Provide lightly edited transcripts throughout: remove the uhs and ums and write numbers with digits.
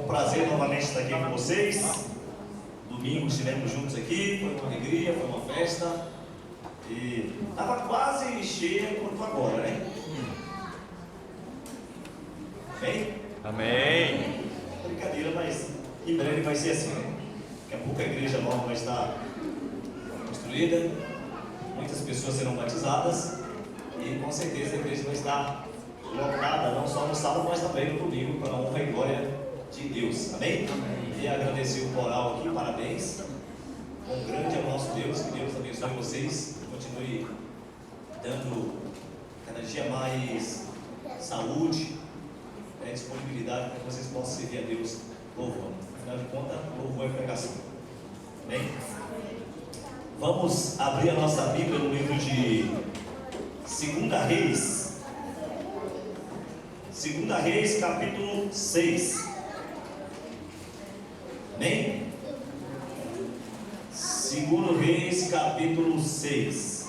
um prazer novamente estar aqui com vocês. Domingo estivemos juntos aqui, foi uma alegria, foi uma festa. E estava quase cheia quanto agora, né? Amém? Amém. Brincadeira, mas em breve vai ser assim, né? Daqui a pouco a igreja nova vai estar construída, muitas pessoas serão batizadas e com certeza a igreja vai estar lotada, não só no sábado, mas também no domingo, para a honra e glória de Deus. Amém? E agradecer o coral aqui, parabéns. Um grande é o nosso Deus, que Deus abençoe vocês, continue dando cada dia mais saúde, disponibilidade para que vocês possam servir a Deus louvando. Afinal de contas, louvor é pregação. Amém? Vamos abrir a nossa Bíblia no livro de 2 Reis. 2 Reis, capítulo 6. Amém? 2 Reis, capítulo 6.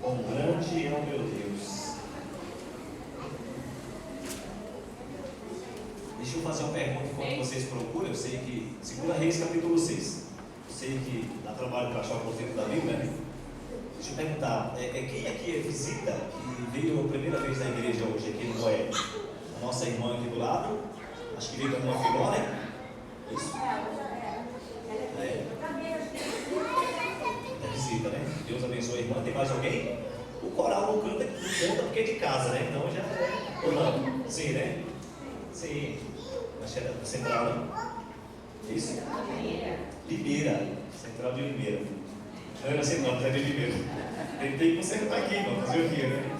Quão grande é o meu Deus. Deixa eu fazer uma pergunta enquanto vocês procuram. Eu sei que 2 Reis, capítulo 6. Eu sei que dá trabalho para achar o conteúdo da Bíblia, né? Deixa eu perguntar, quem aqui é visita que veio a primeira vez na igreja hoje aqui no Goiânia? A nossa irmã aqui do lado, acho que veio com a irmã Filó, né? Isso? É visita, né? Deus abençoe a irmã. Tem mais alguém? O coral não canta, não conta porque é de casa, né? Então já é. Ou não? Sim, né? Sim. Acho que é da Central, né? Isso? Limeira. Central de Limeira. Não era Central, mas é de Limeira. Tentei consertar aqui, vamos fazer o quê, né?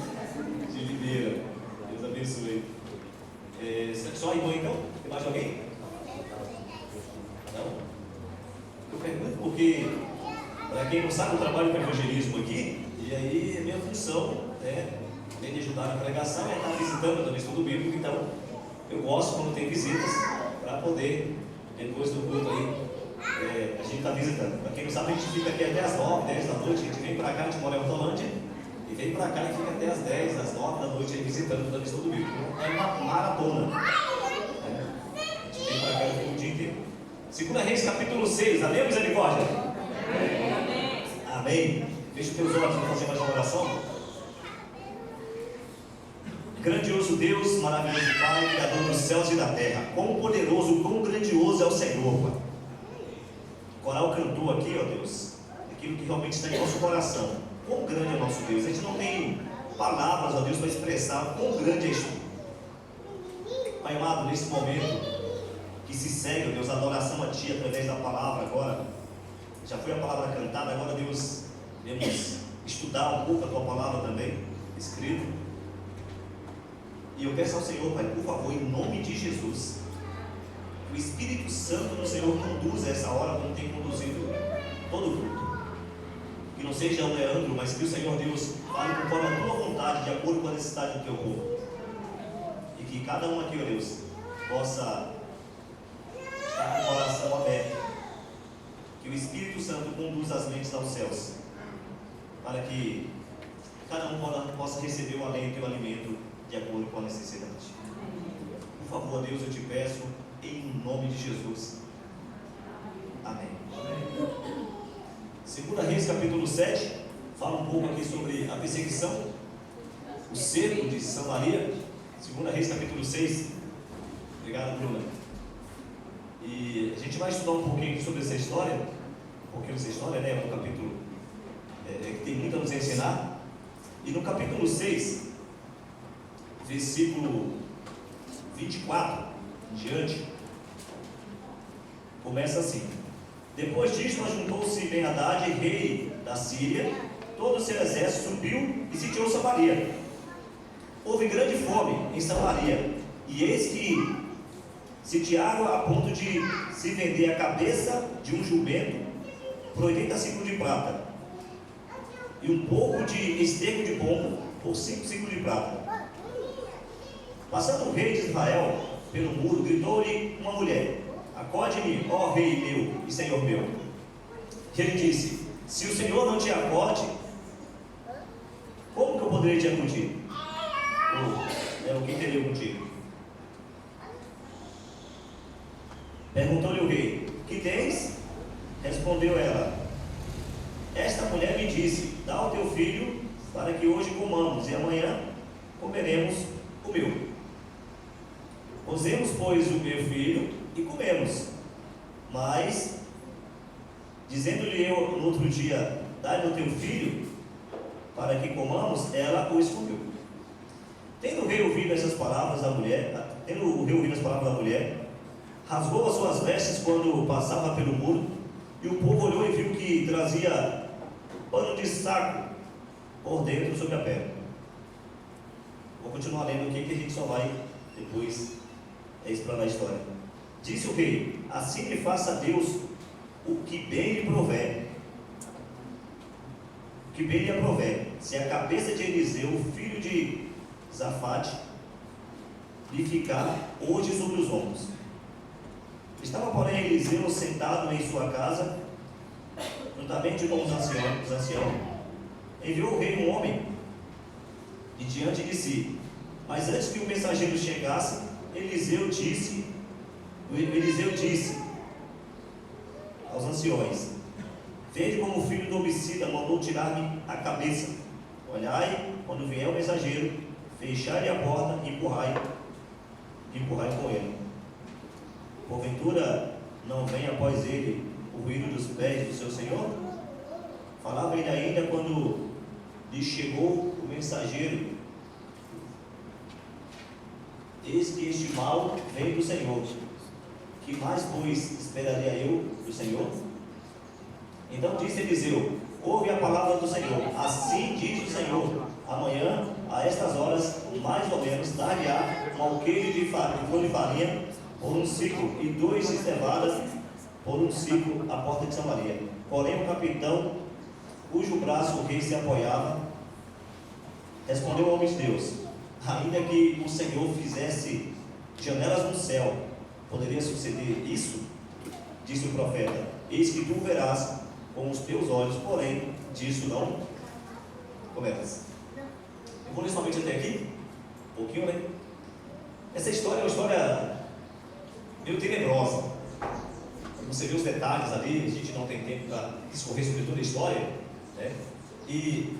De Limeira. Deus abençoe. Só a irmã então? Tem mais alguém? Não? Eu pergunto porque, para quem não sabe, eu trabalho com evangelismo aqui, e aí minha função, né, além de ajudar na pregação, é estar visitando também estudo bíblico. Então eu gosto quando tem visitas, para poder, depois do culto aí, a gente está visitando. Para quem não sabe, a gente fica aqui até as 9, 10 da noite. A gente vem para cá, a gente mora em Hortolândia, e vem para cá e fica até as 10, às 9 da noite aí, visitando também estudo bíblico. É uma maratona. A gente vem para cá e fica o dia inteiro. 2 Reis, capítulo 6. Amém, misericórdia? Amém. Amém. Feche os teus olhos para fazer mais uma oração. Grandioso Deus, maravilhoso Pai, Criador dos céus e da terra. Quão poderoso, quão grandioso é o Senhor, Pai. O coral cantou aqui, ó Deus, aquilo que realmente está em nosso coração. Quão grande é o nosso Deus. A gente não tem palavras, ó Deus, para expressar quão grande és tu. Pai amado, nesse momento que se segue, ó Deus, a adoração a Ti através da palavra agora. Já foi a palavra cantada, agora Deus, vamos estudar um pouco a Tua palavra também, escrito. E eu peço ao Senhor, Pai, por favor, em nome de Jesus, o Espírito Santo do Senhor conduza essa hora como tem conduzido todo o culto. Que não seja um Leandro, mas que o Senhor Deus fale conforme a Tua vontade, de acordo com a necessidade do Teu povo. E que cada um aqui, ó Deus, possa estar com o coração aberto. Que o Espírito Santo conduza as mentes aos céus, para que cada um possa receber o alento e o alimento de acordo com a necessidade. Por favor, Deus, eu te peço, em nome de Jesus. Amém. 2 Reis, capítulo 7, fala um pouco aqui sobre a perseguição, o cerco de Samaria. 2 Reis, capítulo 6. Obrigado, Bruna. E a gente vai estudar um pouquinho sobre essa história, né? É um capítulo que tem muito a nos ensinar. E no capítulo 6, versículo 24 em diante, começa assim: depois disso, ajuntou-se Ben-Hadad, rei da Síria, todo o seu exército subiu e sitiou Samaria. Houve grande fome em Samaria, e eis que sitiaram a ponto de se vender a cabeça de um jumento por 80 ciclos de prata, e um pouco de esterco de pombo por 5 ciclos de prata. Passando o rei de Israel pelo muro, gritou-lhe uma mulher: acode-me, ó rei meu e senhor meu. que ele disse: se o Senhor não te acorde, como que eu poderei te acudir? O que teria contigo? Perguntou-lhe o rei: que tens? Respondeu ela: esta mulher me disse: dá ao teu filho, para que hoje comamos, e amanhã comeremos o meu. Cozemos, pois, o meu filho e comemos. Mas, dizendo-lhe eu no outro dia: dá-lhe o teu filho, para que comamos, ela o escondeu. Tendo o rei ouvido as palavras da mulher, rasgou as suas vestes quando passava pelo muro, e o povo olhou e viu que trazia pano de saco por dentro sobre a pedra. Vou continuar lendo aqui, que a gente só vai depois explanar a história. Disse o rei: assim lhe faça Deus o que bem lhe prover. O que bem lhe aprover, se a cabeça de Eliseu, filho de Zafate, lhe ficar hoje sobre os ombros. Estava, porém, Eliseu sentado em sua casa, juntamente com os anciãos. Enviou o rei um homem de diante de si. Mas antes que o mensageiro chegasse, Eliseu disse aos anciões: vede como o filho do homicida mandou tirar-me a cabeça. Olhai, quando vier o mensageiro, fechai-lhe a porta e empurrai com ele. Porventura não vem após ele o ruído dos pés do seu senhor? Falava ele ainda quando lhe chegou o mensageiro: eis que este mal vem do Senhor. Que mais, pois, esperaria eu do Senhor? Então disse Eliseu: ouve a palavra do Senhor. Assim diz o Senhor: amanhã, a estas horas, mais ou menos, dar-lhe-á um alqueire de farinha por um ciclo, e 2 de cevada por um ciclo, à porta de Samaria. Porém o capitão, cujo braço o rei se apoiava, respondeu ao homem de Deus: ainda que o Senhor fizesse janelas no céu, poderia suceder isso? Disse o profeta: eis que tu verás com os teus olhos, porém disso não começas. Eu vou ler somente até aqui, um pouquinho, né? Essa história é uma história meio tenebrosa. Você vê os detalhes ali, a gente não tem tempo para discorrer sobre toda a história, né? E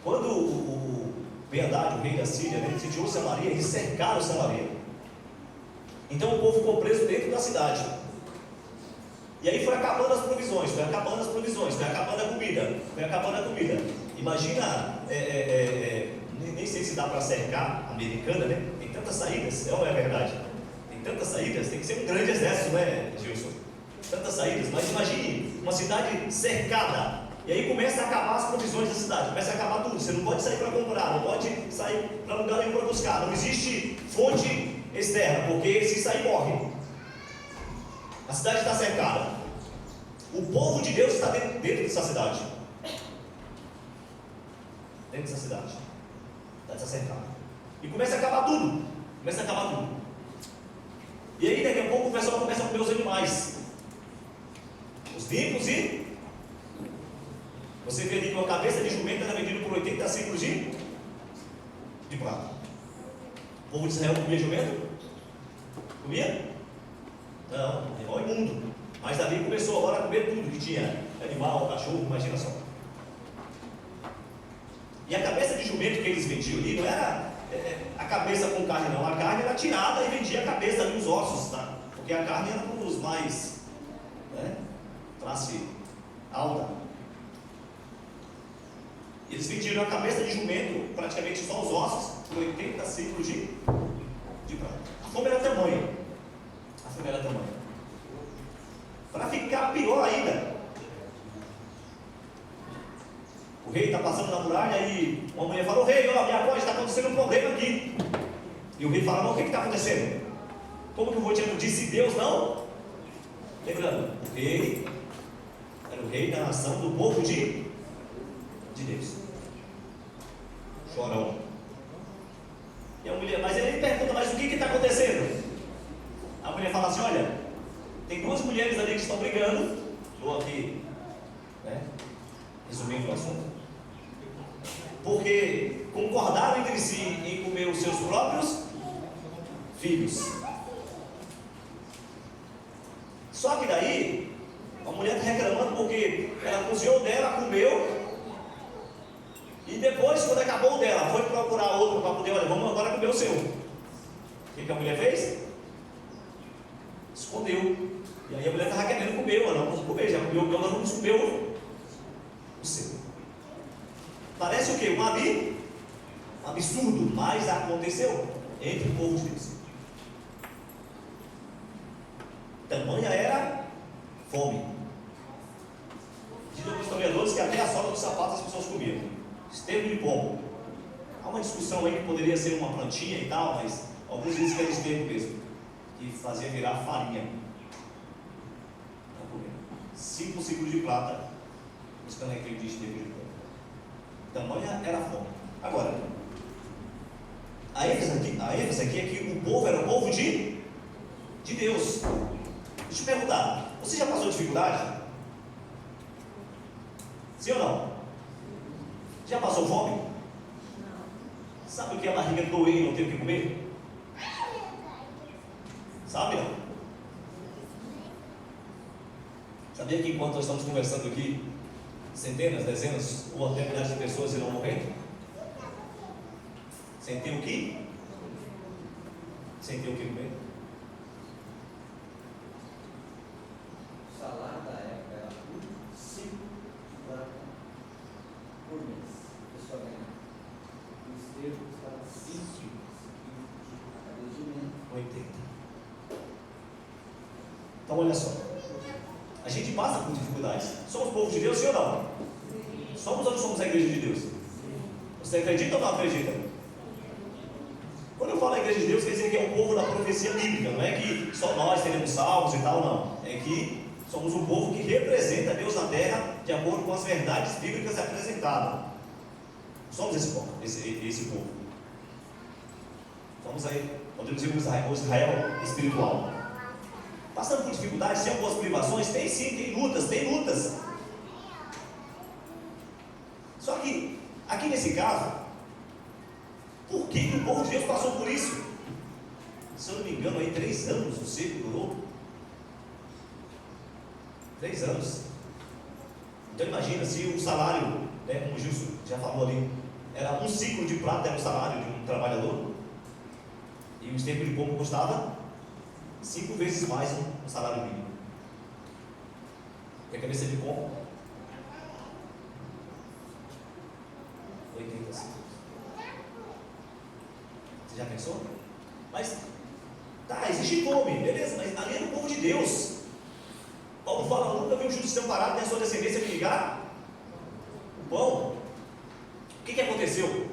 quando o Ben-Hadad, o rei da Síria, né, sitiou Samaria, eles cercaram Samaria. Então o povo ficou preso dentro da cidade. E aí foi acabando as provisões, foi acabando a comida. Imagina, nem sei se dá para cercar a americana, né? Tem tantas saídas, não é verdade? Tem tantas saídas, tem que ser um grande exército, né, Gilson? Tantas saídas, mas imagine uma cidade cercada. E aí começa a acabar as provisões da cidade, começa a acabar tudo. Você não pode sair para comprar, não pode sair para lugar nenhum para buscar. Não existe fonte externa, porque se sair morre. A cidade está cercada. O povo de Deus está dentro dessa cidade. Dentro dessa cidade. Está cercada. E começa a acabar tudo. E aí daqui a pouco o pessoal começa a comer os animais. Os limpos e... Você vê ali que a cabeça de jumenta era vendida por 80 ciclos de prata. O povo de Israel comia jumento? Comia? Não, animal imundo. Mas ali começou agora a comer tudo que tinha animal, cachorro, imagina só. E a cabeça de jumento que eles vendiam ali não era a cabeça com carne, não. A carne era tirada e vendia a cabeça ali, os ossos, tá? Porque a carne era para os mais, né, classe alta. Eles vendiam a cabeça de jumento, praticamente só os ossos, por 80 ciclos de prata. A fome era tamanha. Para ficar pior ainda, o rei está passando na muralha e uma mulher fala: o rei, ó, minha avó, está acontecendo um problema aqui. E o rei fala: não, o que está acontecendo? Como que eu vou te acudir se Deus não? Lembrando, o rei era o rei da nação, do povo de Deus. Chorão. E a mulher, mas ele pergunta: mas o que está acontecendo? A mulher fala assim: olha, tem 2 mulheres ali que estão brigando. Estou aqui né? Resumindo o assunto. Porque concordaram entre si em comer os seus próprios filhos. Só que daí, a mulher está reclamando porque ela cozinhou dela, comeu, e depois, quando acabou o dela, foi procurar outro para poder, olha, vamos agora comer o seu. O que a mulher fez? Escondeu. E aí a mulher estava querendo comer, ela não vamos comer, já comeu o meu, nós vamos comer o seu. Parece o quê? Um absurdo, mas aconteceu entre o povo de Deus. Tamanha era fome. Dizem os historiadores que até a sola dos sapatos as pessoas comiam. Esterco de pombo. Há uma discussão aí que poderia ser uma plantinha e tal, mas alguns dizem que era esterco mesmo, que fazia virar farinha. 5 ciclos de prata, buscando aquele de esterco de pombo. Tamanha era a fome. Agora, a ênfase aqui é que o povo era o povo de Deus. Deixa eu perguntar, você já passou dificuldade? Sim ou não? Já passou fome? Não. Sabe o que é a barriga doer e não ter o que comer? Sabe não? Sabia que enquanto nós estamos conversando aqui, centenas, dezenas ou até milhares de pessoas irão morrer? Sem ter o que? Sem ter o que comer? O salário da época era 5 prata por mês. A pessoa ganhava. O esterco custava 5 de 80. Então olha só. A gente passa por dificuldades. Somos povo de Deus, sim ou não? Sim. Somos ou não somos a igreja de Deus? Sim. Você acredita ou não acredita? Quando eu falo a igreja de Deus, quer dizer que é o povo da profecia bíblica. Não é que só nós teremos salvos e tal, não. É que somos um povo que representa Deus na terra de acordo com as verdades bíblicas apresentadas. Somos esse povo, esse povo. Somos aí, podemos dizer, o Israel espiritual. Passando por dificuldades, tem algumas privações? Tem sim, tem lutas. Só que, aqui nesse caso, por que o povo de Deus passou por isso? Se eu não me engano, aí 3 anos o seco durou. 3 anos. Então imagina, se o salário, né, como o Gilson já falou ali, era 1 ciclo de prata, era o salário de um trabalhador, e o esterco de pombo custava 5 vezes mais um salário mínimo. E a cabeça de pombo? 80 ciclos. Você já pensou? Mas, tá, existe fome, beleza, mas ali era o povo de Deus. Paulo fala, nunca viu um justo desamparado nem a sua descendência ligar o pão. O que aconteceu?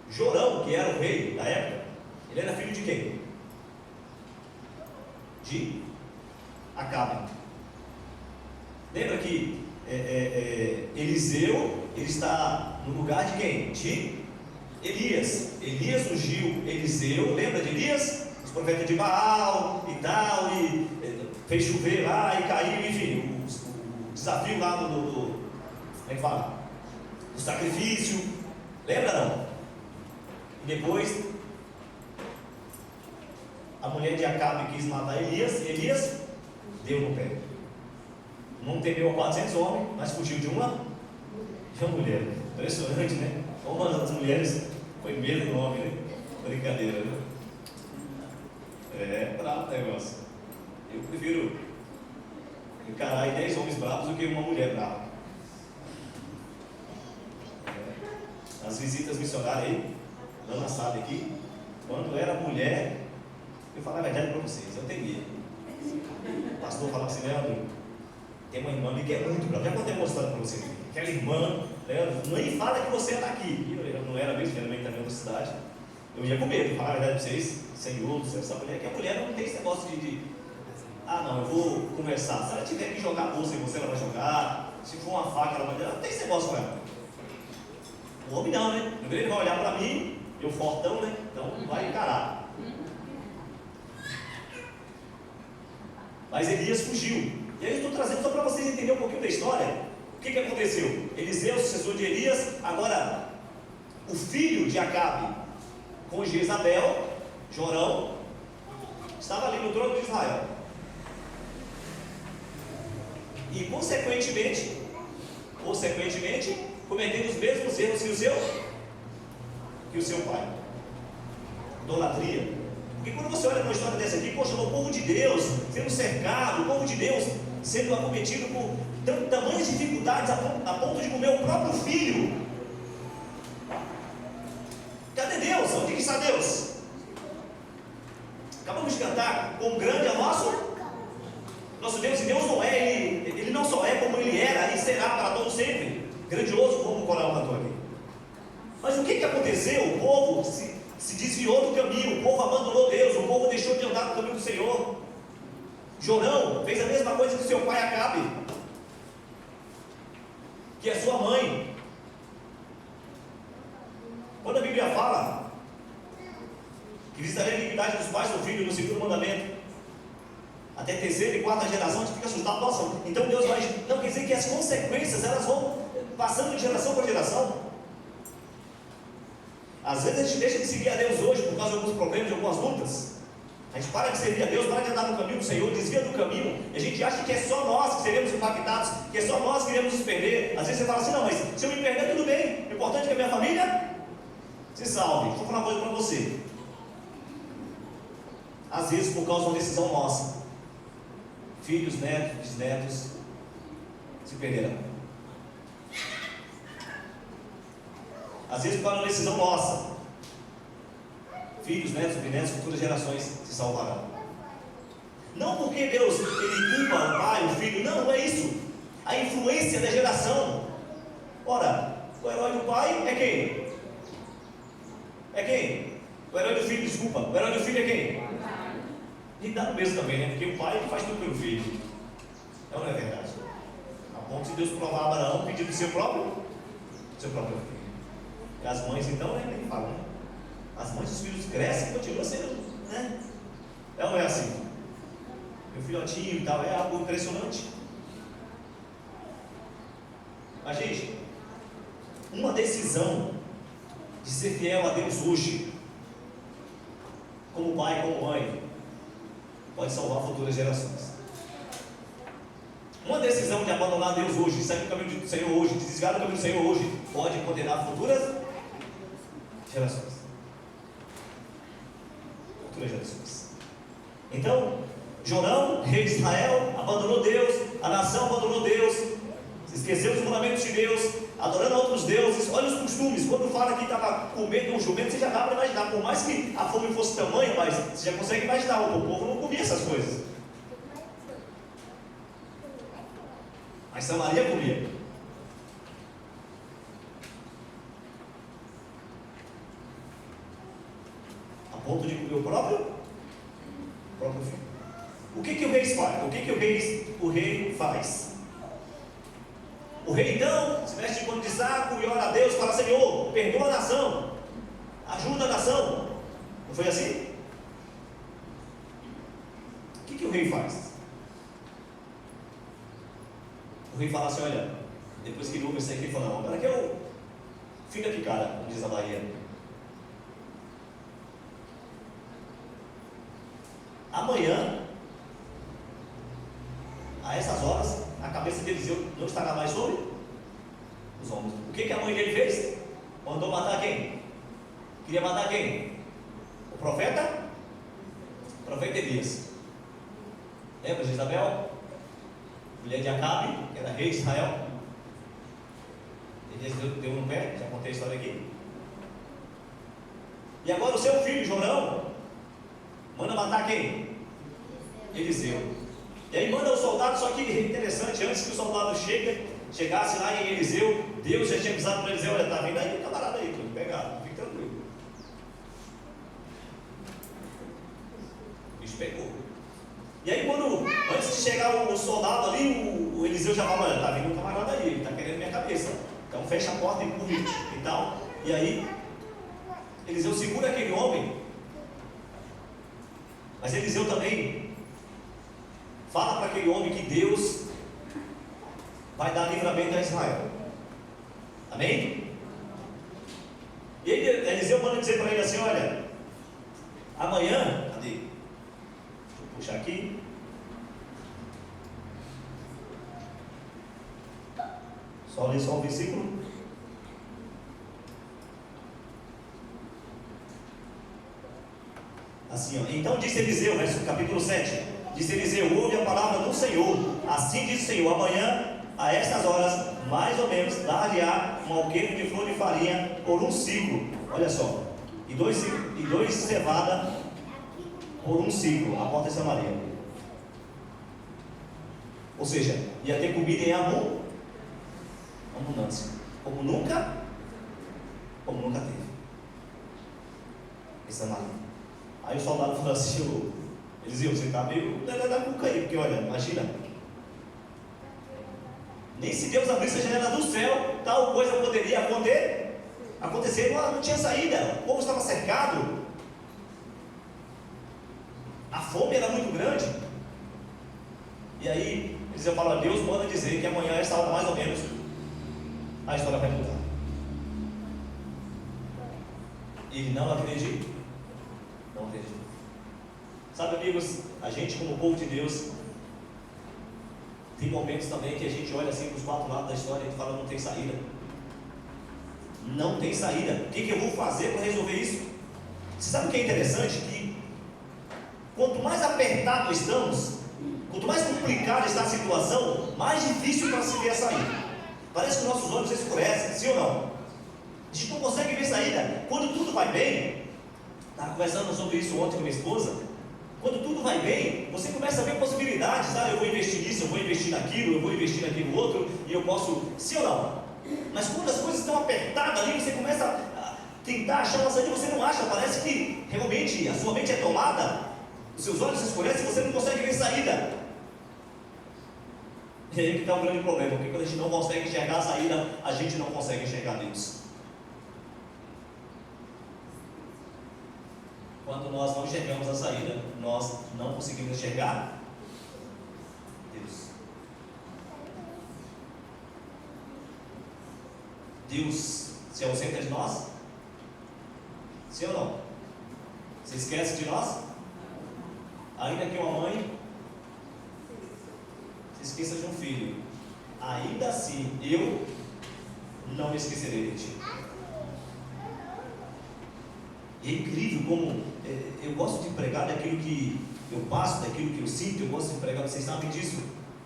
Jorão, que era o rei da época, ele era filho de quem? De Acabe. Lembra que Eliseu, ele está no lugar de quem? De Elias. Elias ungiu Eliseu, lembra de Elias? Os profetas de Baal e tal, e fez chover lá e caiu, enfim, o desafio lá como é que fala? Do sacrifício, lembra não? E depois a mulher de Acabe quis matar Elias deu no pé. Não temeu a 400 homens, mas fugiu de uma mulher. Impressionante, né? Uma das mulheres foi medo do homem, né? Brincadeira, né? É bravo o negócio. Eu prefiro encarar aí 10 homens bravos do que uma mulher brava. As visitas missionárias aí, Ana sabe aqui, quando era mulher, eu falo a verdade para vocês, eu tenho medo. O pastor falava assim, Leandro, tem uma irmã ali que é muito brava. Já contei mostrando para vocês. Aquela irmã, Leandro, nem fala que você está aqui. Eu não era mesmo, geralmente está na outra cidade. Eu ia com medo, falar a verdade para vocês, Senhor, essa mulher, que a mulher não tem esse negócio de não, eu vou conversar. Se ela tiver que jogar a bolsa em você, ela vai jogar. Se for uma faca, ela vai. Ela não tem esse negócio com ela. O homem não, né? Primeiro ele vai olhar para mim, eu fortão, né? Então vai encarar. Mas Elias fugiu. E aí eu estou trazendo só para vocês entenderem um pouquinho da história. O que aconteceu? Eliseu, sucessor de Elias, agora o filho de Acabe com Jezabel, Jorão, estava ali no trono de Israel. E consequentemente, cometendo os mesmos erros que o seu pai. Idolatria. Porque quando você olha uma história dessa aqui, poxa, o povo de Deus sendo cercado, o povo de Deus sendo acometido por tamanhas dificuldades a ponto de comer o próprio filho. Cadê Deus? Onde que está Deus? Acabamos de cantar, quão grande é o nosso Deus, e Deus não é, ele não só é como ele era e será para todo sempre, grandioso como o coral cantou aqui. Mas o que aconteceu? O povo se desviou do caminho, o povo abandonou Deus, o povo deixou de andar no caminho do Senhor. Jorão fez a mesma coisa que seu pai Acabe, que é sua mãe. Quando a Bíblia fala que visitarei a iniquidade dos pais do filho no segundo mandamento, até terceira e quarta geração, a gente fica assustado. Nossa, então Deus vai. Não, quer dizer que as consequências elas vão passando de geração para geração. Às vezes a gente deixa de seguir a Deus hoje por causa de alguns problemas, de algumas lutas. A gente para de servir a Deus, para de andar no caminho do Senhor, desvia do caminho, e a gente acha que é só nós que seremos impactados, que é só nós que iremos nos perder. Às vezes você fala assim: não, mas se eu me perder, tudo bem, o importante é que a minha família se salve. Deixa eu falar uma coisa para você. Às vezes, por causa de uma decisão nossa, filhos, netos, bisnetos se perderão. Às vezes, por causa de uma decisão nossa, filhos, netos, bisnetos, futuras gerações se salvarão. Não porque Deus ele culpa o pai, o filho, não é isso. A influência da geração. Ora, o herói do pai é quem? É quem? O herói do filho, desculpa. O herói do filho é quem? E dá no mesmo também, né? Porque o pai faz tudo pelo filho. Não é verdade? A ponto de Deus provar a Abraão pedindo seu próprio filho. E as mães então, né? Nem falam, né? As mães dos filhos crescem e continuam sendo, né? Não é assim. Meu filhotinho e tal, é algo impressionante. Mas, gente, uma decisão de ser fiel a Deus hoje, como pai, como mãe, pode salvar futuras gerações. Uma decisão de abandonar Deus hoje, de sair do caminho do Senhor hoje, de desviar do caminho do Senhor hoje, pode condenar futuras gerações. Então, Jorão, rei de Israel, abandonou Deus, a nação abandonou Deus, se esqueceu dos mandamentos de Deus, adorando a outros deuses. Olha os costumes. Quando fala que estava comendo um jumento, você já dá para imaginar, por mais que a fome fosse tamanha, mas você já consegue imaginar, o povo não comia essas coisas. Mas Samaria comia. A ponto de comer o próprio filho. O que o rei faz? O que o rei faz? O rei então se veste de pano de saco e ora a Deus, fala: Senhor, perdoa a nação, ajuda a nação. Não foi assim? O que o rei faz? O rei fala assim: olha, depois que ele ouve isso aqui, ele fala: não, agora que eu fica aqui, cara, como diz a Bahia. Amanhã, a essas horas, a cabeça de Eliseu não estará mais sobre os ombros. O que a mãe dele fez? Mandou matar quem? Queria matar quem? O profeta? O profeta Elias. Lembra de Isabel? Mulher de Acabe, que era rei de Israel. Elias deu no pé, já contei a história aqui. E agora o seu filho, Jorão, manda matar quem? Eliseu. E aí manda o soldado, só que interessante, antes que o soldado chegasse lá em Eliseu, Deus já tinha avisado para Eliseu: olha, tá vindo aí o camarada aí, pega, fique tranquilo. O bicho pegou. E aí antes de chegar o soldado ali, o Eliseu já fala: olha, tá vindo um camarada aí, ele está querendo minha cabeça. Então fecha a porta e empurra e tal. E aí, Eliseu segura aquele homem. Mas Eliseu também fala para aquele homem que Deus vai dar livramento a Israel. Amém? E aí Eliseu manda dizer para ele assim: olha, amanhã, cadê? Deixa eu puxar aqui. Só ler só o versículo. Assim, ó. Então disse Eliseu, capítulo 7. Disse Eliseu: ouve a palavra do Senhor. Assim diz o Senhor: amanhã, a estas horas, mais ou menos, dar-lhe-á um alqueire de flor de farinha por um ciclo. Olha só. E dois cevada por um ciclo. A porta de Samaria. Ou seja, ia ter comida em abundância. Como nunca teve. Em Samaria. Aí o soldado falou assim: Eliseu, você está meio da cuca aí, porque olha, imagina, nem se Deus abrisse a janela do céu, tal coisa poderia acontecer, não tinha saída, o povo estava cercado, a fome era muito grande. E aí Eliseu fala: Deus manda dizer que amanhã, essa hora mais ou menos, a história vai mudar. Ele não acredita. Não acredito. Sabe, amigos, a gente como povo de Deus tem momentos também que a gente olha assim para os quatro lados da história e fala: não tem saída. Não tem saída. O que eu vou fazer para resolver isso? Você sabe o que é interessante? Que quanto mais apertado estamos, quanto mais complicada está a situação, mais difícil para se ver a saída. Parece que nossos olhos escurecem, sim ou não? A gente não consegue ver saída. Quando tudo vai bem, estava conversando sobre isso ontem com minha esposa. Quando tudo vai bem, você começa a ver possibilidades. Eu vou investir nisso, eu vou investir naquilo, eu vou investir naquilo outro, e eu posso, sim ou não? Mas quando as coisas estão apertadas ali, você começa a tentar achar uma saída, você não acha. Parece que realmente a sua mente é tomada, os seus olhos se escurecem e você não consegue ver saída. E aí que está o grande problema, porque quando a gente não consegue enxergar a saída, a gente não consegue enxergar Deus. Quando nós não enxergamos a saída, nós não conseguimos enxergar Deus. Deus se ausenta de nós? Sim ou não? Se esquece de nós? Ainda que uma mãe se esqueça de um filho, ainda assim eu não me esquecerei de ti. E é incrível como eu gosto de pregar daquilo que eu passo, daquilo que eu sinto. Eu gosto de pregar, vocês sabem disso.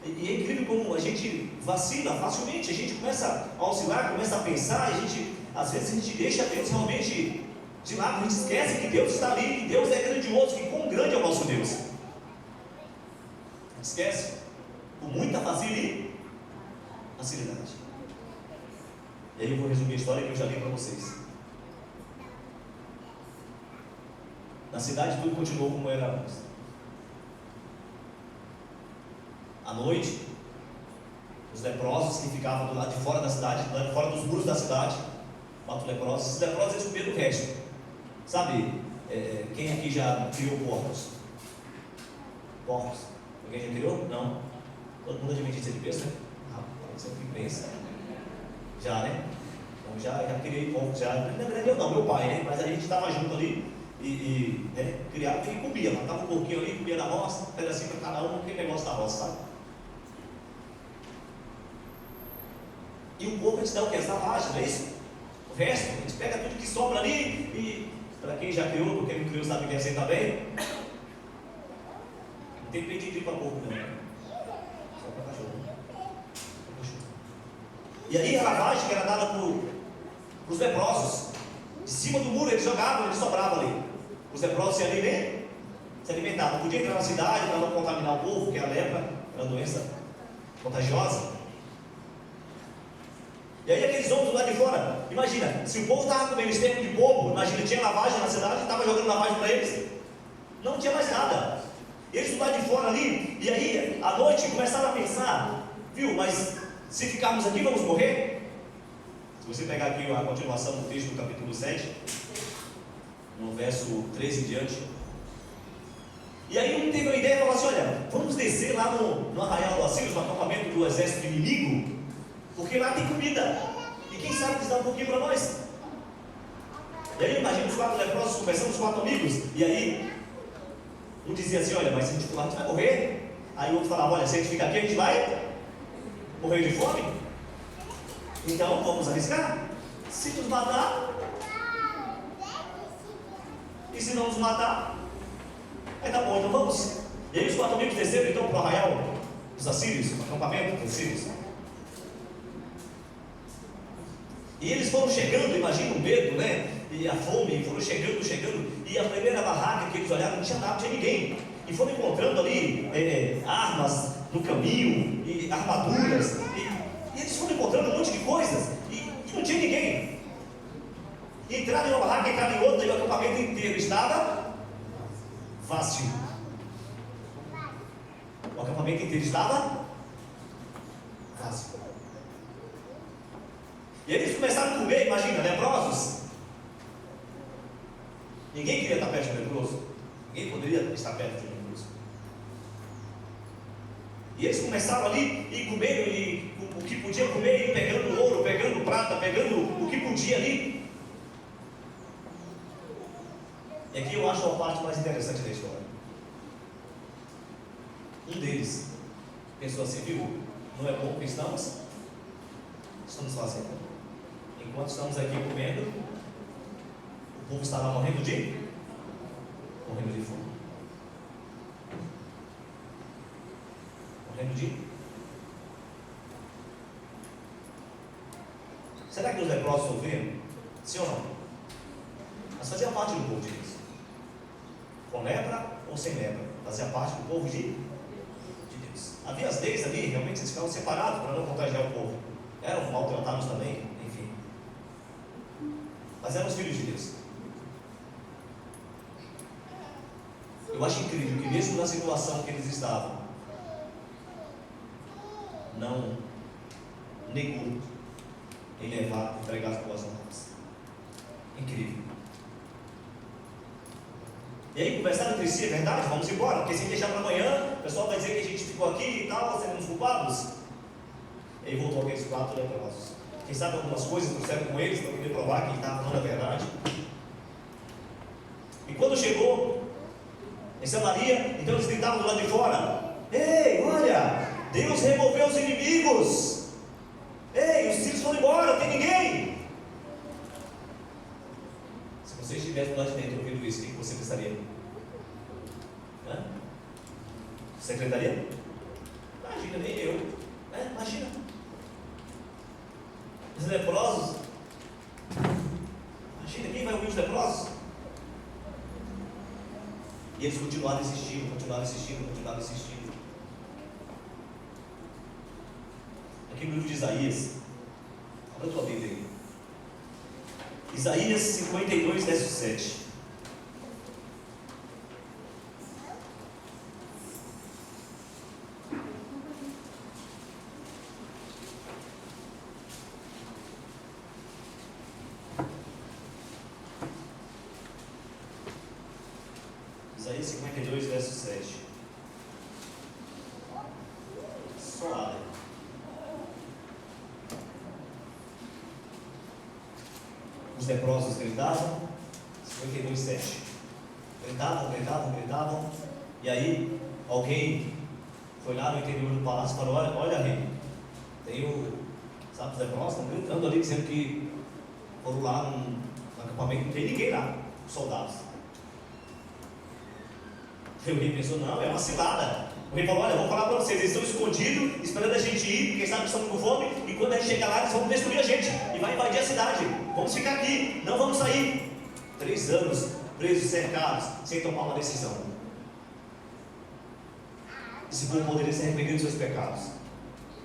E é incrível como a gente vacila facilmente, a gente começa a oscilar, começa a pensar, às vezes a gente deixa Deus realmente de lado, a gente esquece que Deus está ali, que Deus é grandioso, que quão grande é o nosso Deus. A gente esquece com muita facilidade. E aí eu vou resumir a história que eu já li para vocês. Na cidade tudo continuou como era antes. À noite, os leprosos que ficavam do lado de fora da cidade, do lado de fora dos muros da cidade, 4 leprosos, esses leprosos eles comiam do resto. Sabe, quem aqui já criou porcos? Porcos? Alguém já criou? Não? Todo mundo admite ser de besta, né? Você que pensa. Já, né? Então já criei porcos, já. Na verdade eu não, meu pai, né? Mas a gente estava junto ali. Criava e comia, matava um porquinho ali, comia na roça, um pedacinho para cada um, aquele negócio da roça, sabe? E o porco a gente dá o que? Essa vagem, não é isso? O resto, a gente pega tudo que sobra ali e, para quem já criou, porque quem não criou sabe que aceita bem, não tem pedido para porco, não. Só para cachorro. E aí a lavagem que era dada para os leprosos, de cima do muro eles jogavam, eles sobravam ali. Os leprosos se alimentavam. Não podia entrar na cidade para não contaminar o povo, porque a lepra era uma doença contagiosa. E aí aqueles homens do lado de fora, imagina, se o povo estava comendo esterco de pombo, imagina, tinha lavagem na cidade, estava jogando lavagem para eles, não tinha mais nada. Eles do lado de fora ali, e aí à noite começaram a pensar, viu, mas se ficarmos aqui vamos morrer? Se você pegar aqui a continuação do texto do capítulo 7, no verso 13 em diante. E aí um teve uma ideia e falou assim: olha, vamos descer lá no arraial do Assírio, no acampamento do exército inimigo, Porque lá tem comida. E quem sabe eles dão um pouquinho para nós. E aí imagina os 4 leprosos conversando, os 4 amigos. E aí um dizia assim: olha, mas se a gente for lá, a gente vai morrer. Aí o outro falava: olha, se a gente ficar aqui, a gente vai morrer de fome. Então vamos arriscar. Se nos matar, e se não nos matar, aí tá bom, então vamos. E aí os 4 amigos desceram então para o arraial dos assírios, o acampamento dos assírios. E eles foram chegando, imagina o medo, né? E a fome, foram chegando. E a primeira barraca que eles olharam não tinha nada, não tinha ninguém. E foram encontrando ali armas no caminho, e armaduras. E eles foram encontrando um monte de coisas. E não tinha ninguém. E entraram em uma barraca, entraram em outra, e o acampamento inteiro estava vazio. O acampamento inteiro estava vazio. E eles começaram a comer, imagina, leprosos. Ninguém queria estar perto de um leproso. Ninguém poderia estar perto de um leproso. E eles começaram ali e comeram e o que podia comer, e pegando ouro, pegando prata, pegando o que podia ali. E aqui eu acho a parte mais interessante da história. Um deles pensou assim: viu, não é bom o que estamos fazendo. Enquanto estamos aqui comendo, o povo está lá morrendo de fome. Será que os leprosos sofreram? Sim ou não? Mas fazia parte do povo de Deus. Com lepra ou sem lepra, fazia parte do povo de Deus. Havia as leis ali, realmente eles ficavam separados para não contagiar o povo. Eram maltratados também, enfim. Mas eram os filhos de Deus. Eu acho incrível que mesmo na situação que eles estavam, não negou em levar, entregar as boas novas. Incrível. E aí conversaram entre si: é verdade, vamos embora, porque se deixar para amanhã, o pessoal vai dizer que a gente ficou aqui e tal, seremos culpados. E aí voltou aqueles 4 leprosos. Quem sabe algumas coisas trouxeram com eles para poder provar que ele estava falando a verdade. E quando chegou em Samaria, então eles gritavam do lado de fora: ei, olha, Deus removeu os inimigos. Ei, os filhos foram embora, não tem ninguém. Se você estivesse do lado de dentro ouvindo isso, o que você pensaria? Você acreditaria? Imagina, nem eu. Imagina. Os leprosos. Imagina, quem vai ouvir os leprosos? E eles continuaram insistindo. Aqui no livro de Isaías, olha a tua Bíblia aí. Isaías 52, verso 7. Isaías 52, verso 7. Só abre. Os leprosos gritavam, 52, 7. Gritavam. E aí, alguém foi lá no interior do palácio e falou: olha rei, tem sabe, os leprosos estão gritando ali, dizendo que foram lá no acampamento, não tem ninguém lá, soldados. E o rei pensou: não, é uma cilada. O rei falou: olha, vou falar para vocês, eles estão escondidos, esperando a gente ir, porque sabe que estamos com fome, e quando a gente chegar lá, eles vão destruir a gente, e vai invadir a cidade. Vamos ficar aqui, não vamos sair. 3 anos presos, cercados, sem tomar uma decisão. Esse povo poderia se arrepender dos seus pecados,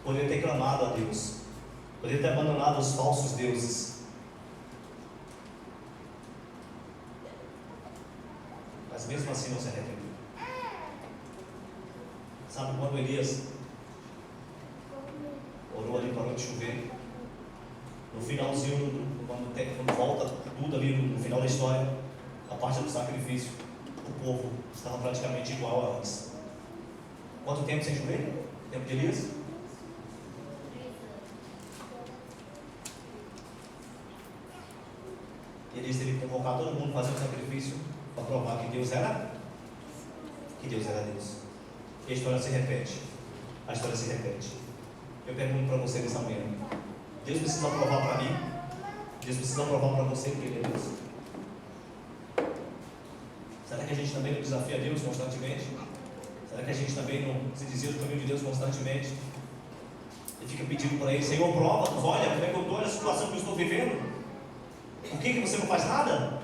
poderia ter clamado a Deus, poderia ter abandonado os falsos deuses. Mas mesmo assim não se arrependeu. Sabe quando Elias orou ali, parou de chover? No finalzinho, quando volta tudo ali no final da história, a parte do sacrifício, o povo estava praticamente igual a antes. Quanto tempo sem chover? O tempo de Elias? Elias teve que convocar todo mundo, fazer um sacrifício para provar que Deus era Deus. E a história se repete. A história se repete. Eu pergunto para você nessa manhã: Deus precisa provar para mim? Deus precisa provar para você que Ele é Deus? Será que a gente também não desafia Deus constantemente? Será que a gente também não se desvia do caminho de Deus constantemente? E fica pedindo para Ele: Senhor, prova-nos, olha como é que eu estou, olha a situação que eu estou vivendo. Por que você não faz nada?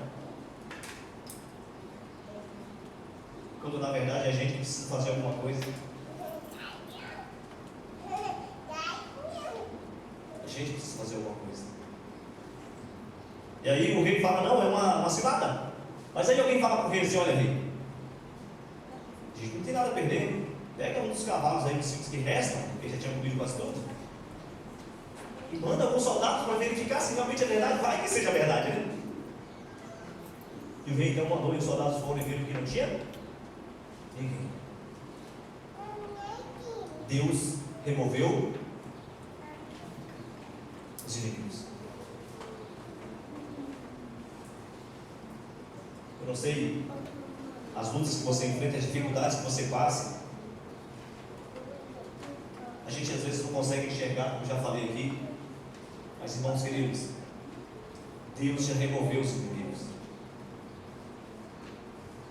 Quando na verdade a gente precisa fazer alguma coisa. A gente precisa fazer alguma coisa. E aí o rei fala: não, é uma cilada. Mas aí alguém fala para o rei assim: olha, rei, a gente não tem nada a perder. Pega um dos cavalos aí, dos 5 que restam, porque já tinha comido quase todos, e manda alguns soldados para verificar se realmente é verdade. Vai que seja verdade, né? E o rei então mandou, e os soldados foram e viram que não tinha ninguém. Deus removeu os inimigos. Eu não sei as lutas que você enfrenta, as dificuldades que você passa. A gente às vezes não consegue enxergar, como já falei aqui. Mas, irmãos queridos, Deus já removeu os inimigos.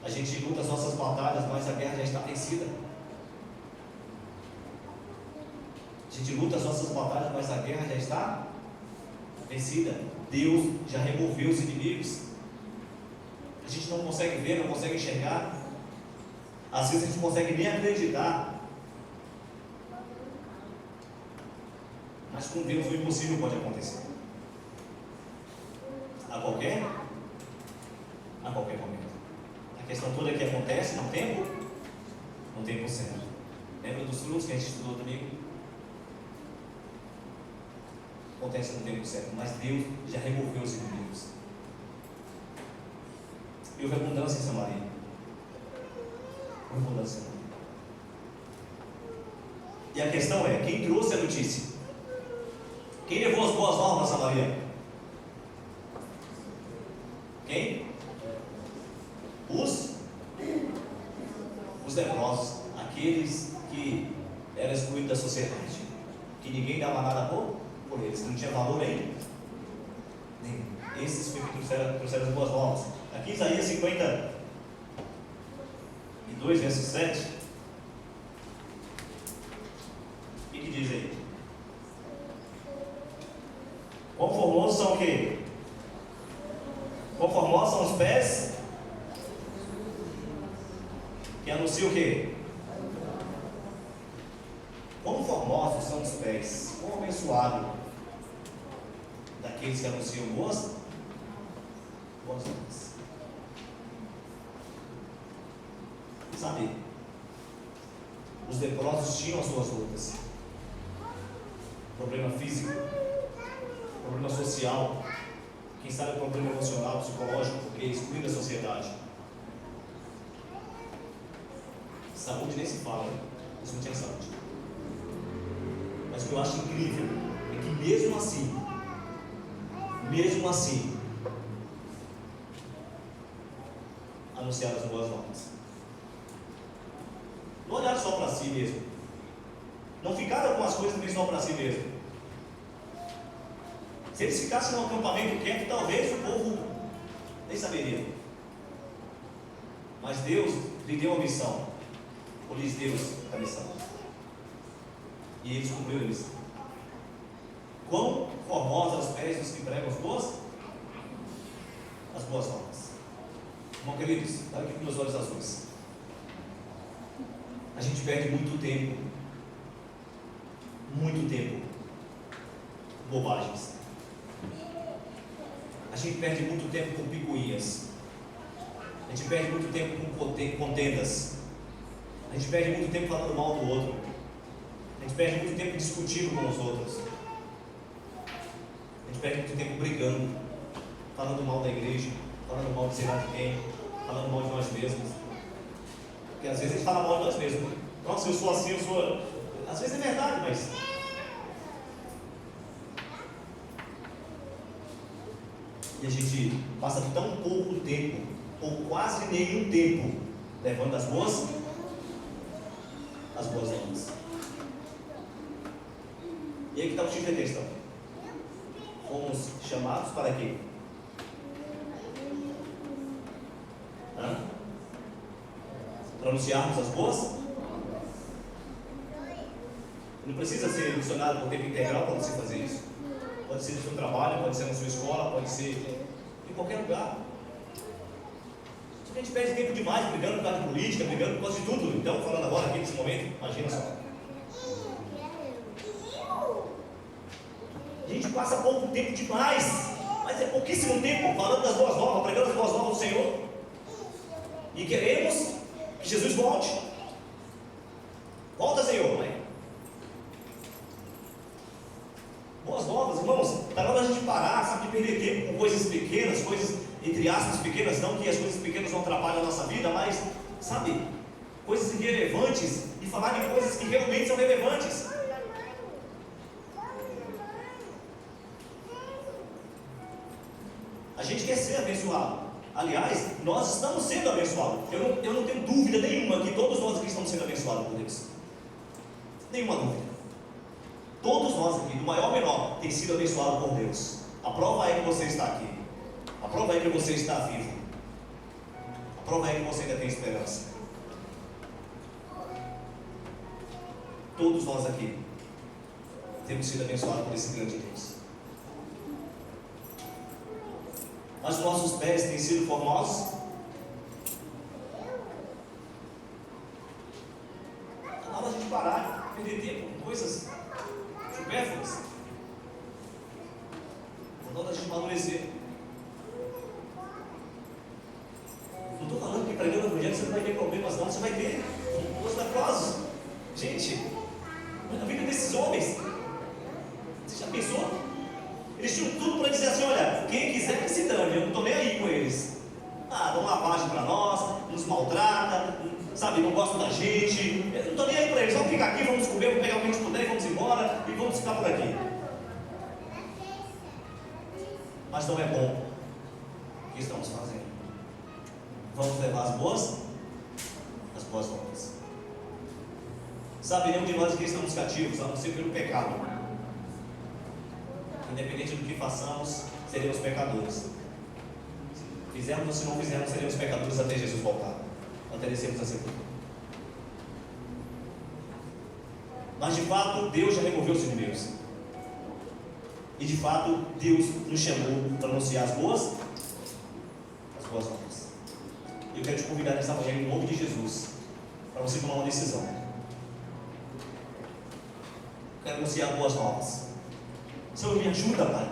A gente luta as nossas batalhas, mas a guerra já está vencida. A gente luta as nossas batalhas, mas a guerra já está vencida. Deus já removeu os inimigos. A gente não consegue ver, não consegue enxergar. Às vezes a gente não consegue nem acreditar. Mas com Deus o impossível pode acontecer. A qualquer momento. A questão toda é que acontece no tempo certo. Lembra dos frutos que a gente estudou domingo? Acontece no tempo certo, mas Deus já removeu os inimigos. E houve abundância em Samaria. Houve abundância em Samaria. E a questão é: quem trouxe a notícia? Quem levou as boas novas a Samaria? Quem? Os leprosos, aqueles que eram excluídos da sociedade, que ninguém dava nada por eles, que não tinha valor nenhum. Esses que trouxeram as boas novas. Aqui Isaías 52, verso 7. O que diz aí? Quão formosos são o quê? Quão formosos são os pés que anunciam o quê? Quão formosos são os pés, quão abençoado daqueles que anunciam boas novas. Sabe, os leprosos tinham as suas lutas. Problema físico, problema social, quem sabe problema emocional, psicológico, porque exclui da sociedade. Saúde nem se fala, né? Isso não tinha saúde. Mas o que eu acho incrível é que mesmo assim, anunciaram as boas novas. Não olharam só para si mesmo. Não ficaram com as coisas também só para si mesmo. Se eles ficassem no acampamento quieto, talvez o povo nem saberia. Mas Deus lhe deu a missão, ou lhes deu a missão. E eles cumpriram a missão. Quão formosos os pés dos que pregam as boas novas. Irmão queridos, olha aqui com meus olhos azuis. A gente perde muito tempo bobagens. A gente perde muito tempo com picuinhas. A gente perde muito tempo com contendas. A gente perde muito tempo falando mal do outro. A gente perde muito tempo discutindo com os outros. A gente perde muito tempo brigando, falando mal da igreja, falando mal de sei lá de quem, falando mal de nós mesmos. Porque às vezes a gente fala mal de nós mesmos. Nossa, eu sou assim, eu sou. Às vezes é verdade, mas E a gente passa tão pouco tempo, ou quase nenhum tempo, levando as boas novas. E aí que está o X da questão. Fomos chamados para quê? Para anunciarmos as boas? Não precisa ser missionário por tempo integral para você fazer isso. Pode ser no seu trabalho, pode ser na sua escola, pode ser em qualquer lugar. A gente perde tempo demais brigando por causa de política, brigando por causa de tudo. Então, falando agora aqui nesse momento, imagina só. A gente passa pouco tempo demais, mas é pouquíssimo tempo falando das boas novas, pregando as boas novas do Senhor. E queremos que Jesus volte. Volta, Senhor, mãe. Boas novas, irmãos. Está na hora de a gente parar, sabe, de perder tempo com coisas pequenas, coisas entre aspas pequenas, não que as coisas pequenas não atrapalham a nossa vida, mas, sabe, coisas irrelevantes, e falar de coisas que realmente são relevantes. A gente quer ser abençoado. Aliás, nós estamos sendo abençoados. Eu não tenho dúvida nenhuma que todos nós aqui estamos sendo abençoados por Deus. Nenhuma dúvida. Todos nós aqui, do maior ao menor, tem sido abençoados por Deus. A prova é que você está aqui. A prova é que você está vivo. A prova é que você ainda tem esperança. Todos nós aqui temos sido abençoados por esse grande Deus. Mas os nossos pés têm sido formosos. Está na hora de a gente parar de perder tempo com coisas supérfluas. Está na hora de a gente amadurecer. Não estou falando que pregando o evangelho você não vai ter problemas, não. Você vai ter os leprosos. Gente, a vida desses homens, você já pensou? Eles tinham tudo para dizer assim: olha, quem quiser que se dane, eu não estou nem aí com eles. Dão lavagem para nós, nos maltrata, sabe, não gostam da gente. Eu não estou nem aí para eles. Vamos ficar aqui, vamos comer, vamos pegar o que a gente puder e vamos embora e vamos ficar por aqui. Mas não é bom o que estamos fazendo. Vamos levar as boas novas. Sabe, nenhum de nós aqui estamos cativos, a não ser pelo pecado. Independente do que façamos, seremos pecadores. Fizermos ou se não fizermos, seremos pecadores até Jesus voltar, até descermos a sepultura. Mas de fato, Deus já removeu os inimigos. E de fato, Deus nos chamou para anunciar as boas novas. Eu quero te convidar nessa manhã, em nome de Jesus, para você tomar uma decisão. Eu quero anunciar boas novas. Senhor, me ajuda, Pai.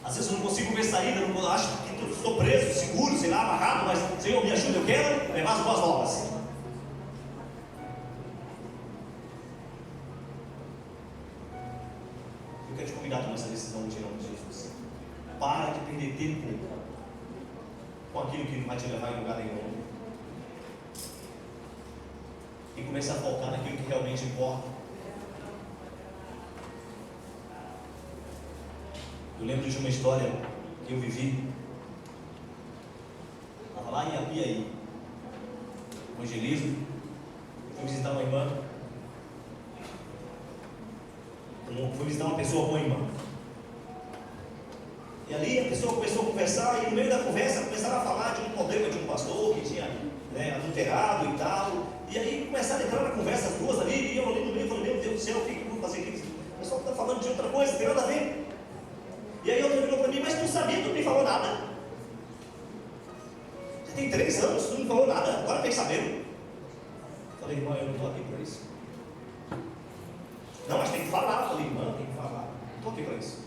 Às vezes eu não consigo ver saída, não acho que estou preso, seguro, sei lá, amarrado, mas Senhor, me ajuda, eu quero levar as boas novas. Eu quero te convidar a tomar essa decisão em nome de Jesus. Para de perder tempo com aquilo que não vai te levar em lugar nenhum. E comece a focar naquilo que realmente importa. Eu lembro de uma história que eu vivi. Estava lá em Apiaí, evangelismo. Eu fui visitar uma irmã. Fui visitar uma pessoa com a irmã. E ali a pessoa começou a conversar, e no meio da conversa começaram a falar de um problema de um pastor que tinha adulterado e tal. E aí começaram a entrar na conversa as duas ali, e eu ali no meio falei: meu Deus do céu, o que eu vou fazer aqui? O pessoal está falando de outra coisa, não tem nada a ver. E aí outra virou para mim: mas tu sabia, tu não me falou nada. Já tem 3 anos, tu não me falou nada, agora tem que saber. Falei: irmã, eu não estou aqui para isso. Não, mas tem que falar. Falei: irmã, tem que falar. Não estou aqui para isso.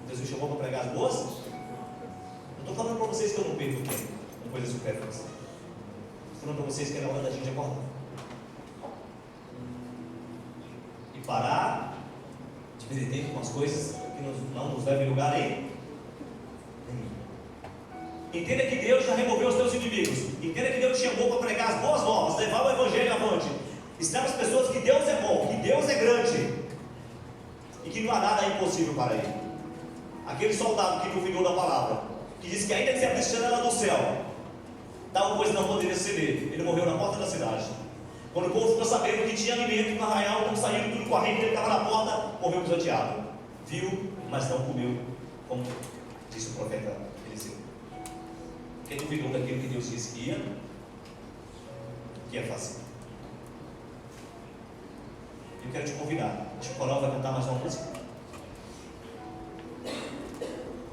Deus me chamou para pregar as boas. Não estou falando para vocês que eu não perco tempo com coisas supérfluas. Estou falando para vocês que é na hora da gente acordar e parar de perder tempo com as coisas que não nos levam em lugar nenhum. Entenda que Deus já removeu os teus inimigos. Entenda que Deus te chamou para pregar as boas novas, levar o evangelho avante, ensinar as pessoas que Deus é bom, que Deus é grande, e que não há nada impossível para ele. Aquele soldado que duvidou da palavra, que disse que ainda que se a cristiana era do céu, tal coisa não poderia ser dele. Ele morreu na porta da cidade. Quando o povo ficou sabendo que tinha alimento no arraial, como saíram tudo correndo, ele estava na porta, morreu pisoteado. Viu, mas não comeu, como disse o profeta Eliseu. Quem duvidou daquilo que Deus disse que ia fazer? Eu quero te convidar. Acho que o coral vai cantar mais uma música.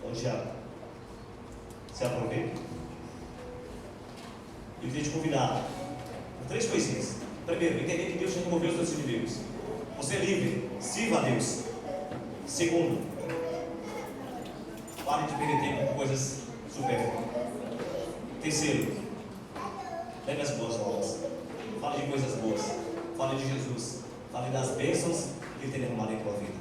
Onde se aproveita. Eu queria te convidar por 3 coisinhas. Primeiro, entender que Deus já removeu os seus inimigos. Você é livre, sirva a Deus. Segundo, pare de perder tempo com coisas supérfluas. Terceiro, leve as boas novas. Fale de coisas boas. Fale de Jesus. Fale das bênçãos que Ele tem derramado em tua vida.